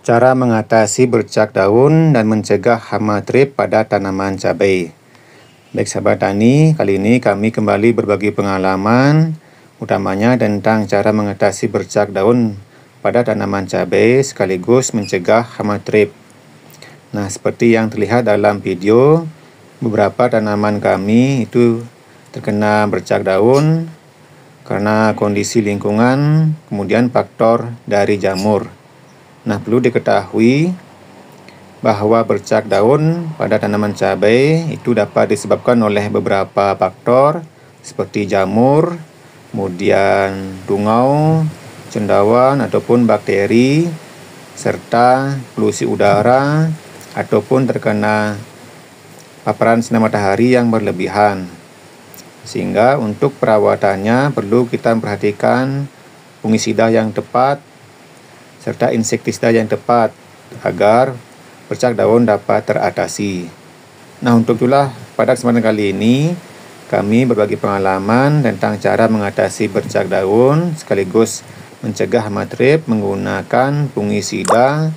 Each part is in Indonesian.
Cara mengatasi bercak daun dan mencegah hama trip pada tanaman cabai. Baik sahabat tani, kali ini kami kembali berbagi pengalaman, utamanya tentang cara mengatasi bercak daun pada tanaman cabai sekaligus mencegah hama trip. Nah, seperti yang terlihat dalam video, beberapa tanaman kami itu terkena bercak daun karena kondisi lingkungan, kemudian faktor dari jamur. Nah, perlu diketahui bahwa bercak daun pada tanaman cabai itu dapat disebabkan oleh beberapa faktor seperti jamur, kemudian tungau, cendawan ataupun bakteri, serta polusi udara ataupun terkena paparan sinar matahari yang berlebihan. Sehingga untuk perawatannya perlu kita memperhatikan fungisida yang tepat serta insektisida yang tepat agar bercak daun dapat teratasi. Nah, untuk itulah pada kesempatan kali ini kami berbagi pengalaman tentang cara mengatasi bercak daun sekaligus mencegah hama trip menggunakan fungisida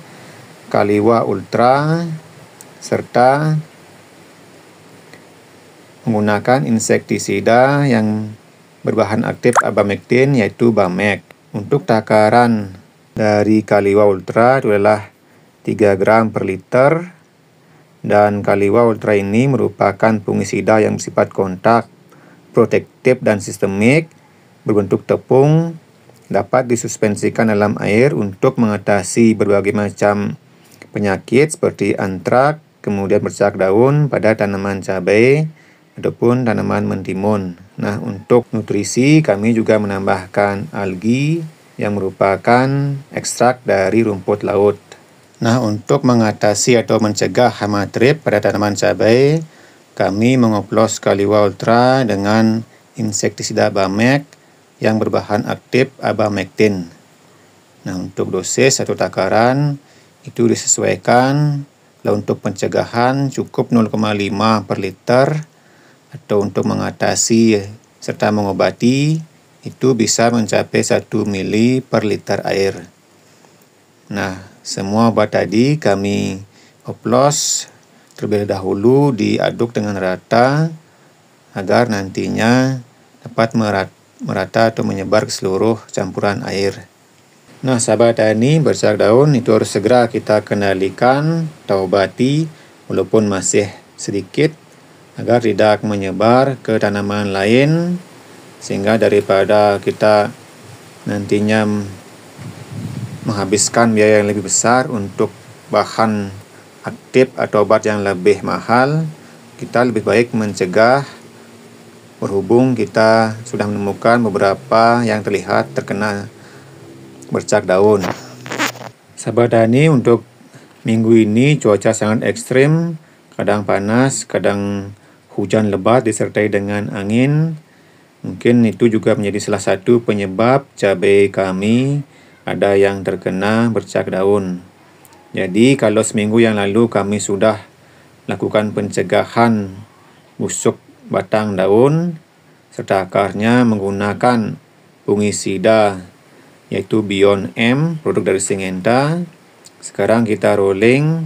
Kaliwa Ultra serta menggunakan insektisida yang berbahan aktif abamectin yaitu Bamek. Untuk takaran dari Kaliwa Ultra itu adalah 3 gram per liter, dan Kaliwa Ultra ini merupakan fungisida yang bersifat kontak, protektif dan sistemik, berbentuk tepung, dapat disuspensikan dalam air untuk mengatasi berbagai macam penyakit seperti antrak, kemudian bercak daun pada tanaman cabai ataupun tanaman mentimun. Nah, untuk nutrisi kami juga menambahkan algi yang merupakan ekstrak dari rumput laut. Nah, untuk mengatasi atau mencegah hama trip pada tanaman cabai, kami mengoplos Kaliwa Ultra dengan insektisida Bamek yang berbahan aktif abamectin. Nah, untuk dosis atau takaran itu disesuaikan. Kalau untuk pencegahan cukup 0,5 per liter, atau untuk mengatasi serta mengobati itu bisa mencapai 1 mili per liter air. Nah, semua obat tadi kami oplos terlebih dahulu, diaduk dengan rata agar nantinya dapat merata atau menyebar ke seluruh campuran air. Nah, sahabat tani, bercak daun itu harus segera kita kendalikan atau obati walaupun masih sedikit agar tidak menyebar ke tanaman lain, sehingga daripada kita nantinya menghabiskan biaya yang lebih besar untuk bahan aktif atau obat yang lebih mahal, kita lebih baik mencegah, berhubung kita sudah menemukan beberapa yang terlihat terkena bercak daun. Sahabat tani, untuk minggu ini cuaca sangat ekstrim, kadang panas, kadang hujan lebat disertai dengan angin. Mungkin itu juga menjadi salah satu penyebab cabai kami ada yang terkena bercak daun. Jadi kalau seminggu yang lalu kami sudah lakukan pencegahan busuk batang daun serta akarnya menggunakan fungisida yaitu Beyond M, produk dari Syngenta. Sekarang kita rolling,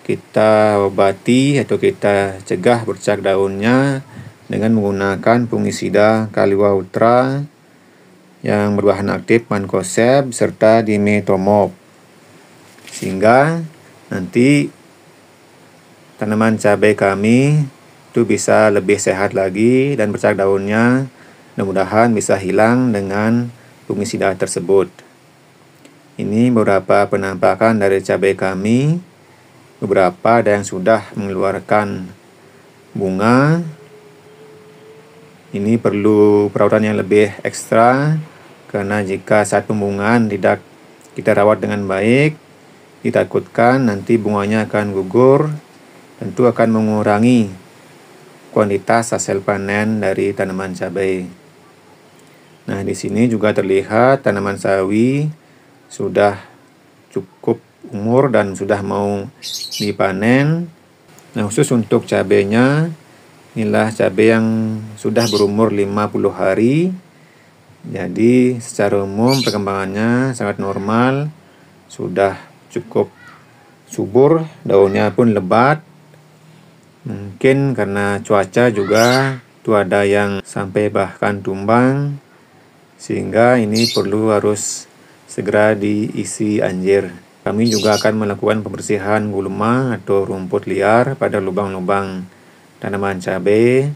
kita obati atau kita cegah bercak daunnya dengan menggunakan fungisida Kaliwa Ultra yang berbahan aktif mancozeb serta dimetomop, sehingga nanti tanaman cabai kami itu bisa lebih sehat lagi dan bercak daunnya mudah-mudahan bisa hilang dengan fungisida tersebut. Ini beberapa penampakan dari cabai kami. Beberapa ada yang sudah mengeluarkan bunga. Ini perlu perawatan yang lebih ekstra, karena jika saat pembungaan tidak kita rawat dengan baik, ditakutkan nanti bunganya akan gugur, tentu akan mengurangi kuantitas hasil panen dari tanaman cabai. Nah, di sini juga terlihat tanaman sawi sudah cukup umur dan sudah mau dipanen. Nah, khusus untuk cabainya, inilah cabai yang sudah berumur 50 hari. Jadi secara umum perkembangannya sangat normal, sudah cukup subur, daunnya pun lebat. Mungkin karena cuaca juga itu ada yang sampai bahkan tumbang, sehingga ini harus segera diisi anjir. Kami juga akan melakukan pembersihan gulma atau rumput liar pada lubang-lubang tanaman cabai,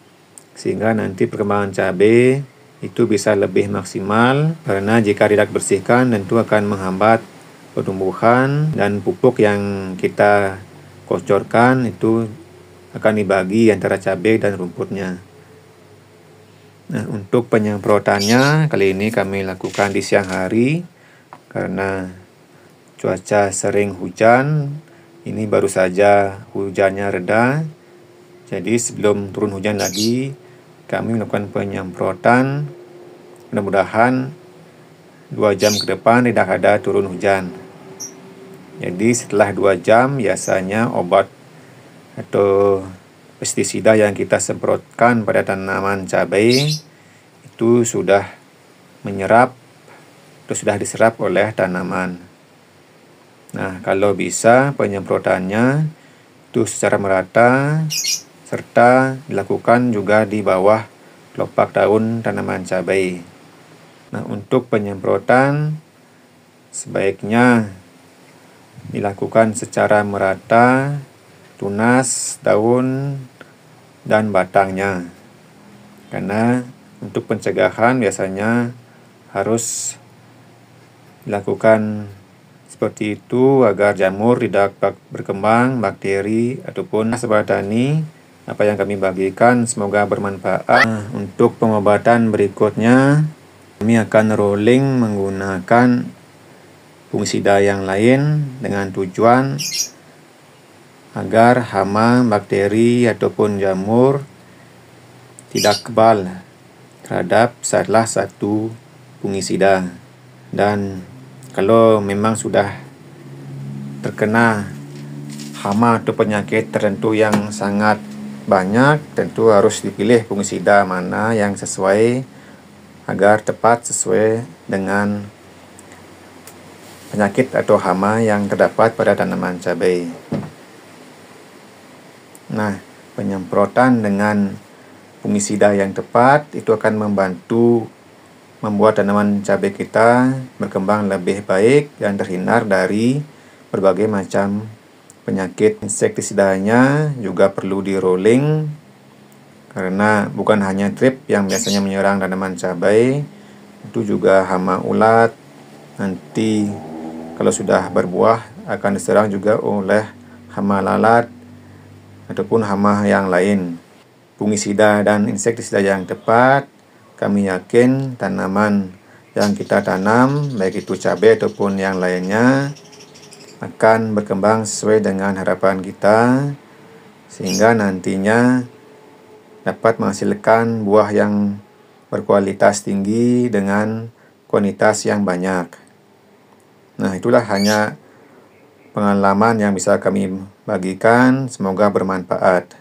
sehingga nanti perkembangan cabai itu bisa lebih maksimal, karena jika tidak bersihkan tentu akan menghambat pertumbuhan, dan pupuk yang kita kocorkan itu akan dibagi antara cabai dan rumputnya. Nah, untuk penyemprotannya kali ini kami lakukan di siang hari karena cuaca sering hujan. Ini baru saja hujannya reda. Jadi sebelum turun hujan lagi, kami melakukan penyemprotan. Mudah-mudahan 2 jam ke depan tidak ada turun hujan. Jadi setelah 2 jam biasanya obat atau pestisida yang kita semprotkan pada tanaman cabai itu sudah menyerap atau sudah diserap oleh tanaman. Nah, kalau bisa penyemprotannya itu secara merata, serta dilakukan juga di bawah kelopak daun tanaman cabai. Nah, untuk penyemprotan sebaiknya dilakukan secara merata, tunas daun dan batangnya. Karena untuk pencegahan biasanya harus dilakukan seperti itu agar jamur tidak berkembang, bakteri ataupun sobat tani. Apa yang kami bagikan semoga bermanfaat. Untuk pengobatan berikutnya kami akan rolling menggunakan fungisida yang lain dengan tujuan agar hama, bakteri ataupun jamur tidak kebal terhadap salah satu fungisida. Dan kalau memang sudah terkena hama atau penyakit tertentu yang sangat banyak, tentu harus dipilih fungisida mana yang sesuai agar tepat sesuai dengan penyakit atau hama yang terdapat pada tanaman cabai. Nah, penyemprotan dengan fungisida yang tepat itu akan membantu membuat tanaman cabai kita berkembang lebih baik dan terhindar dari berbagai macam penyakit. Insektisidanya juga perlu di rolling karena bukan hanya trip yang biasanya menyerang tanaman cabai, itu juga hama ulat. Nanti kalau sudah berbuah akan diserang juga oleh hama lalat ataupun hama yang lain. Fungisida dan insektisida yang tepat, kami yakin tanaman yang kita tanam, baik itu cabai ataupun yang lainnya, akan berkembang sesuai dengan harapan kita, sehingga nantinya dapat menghasilkan buah yang berkualitas tinggi dengan kuantitas yang banyak. Nah, itulah hanya pengalaman yang bisa kami bagikan, semoga bermanfaat.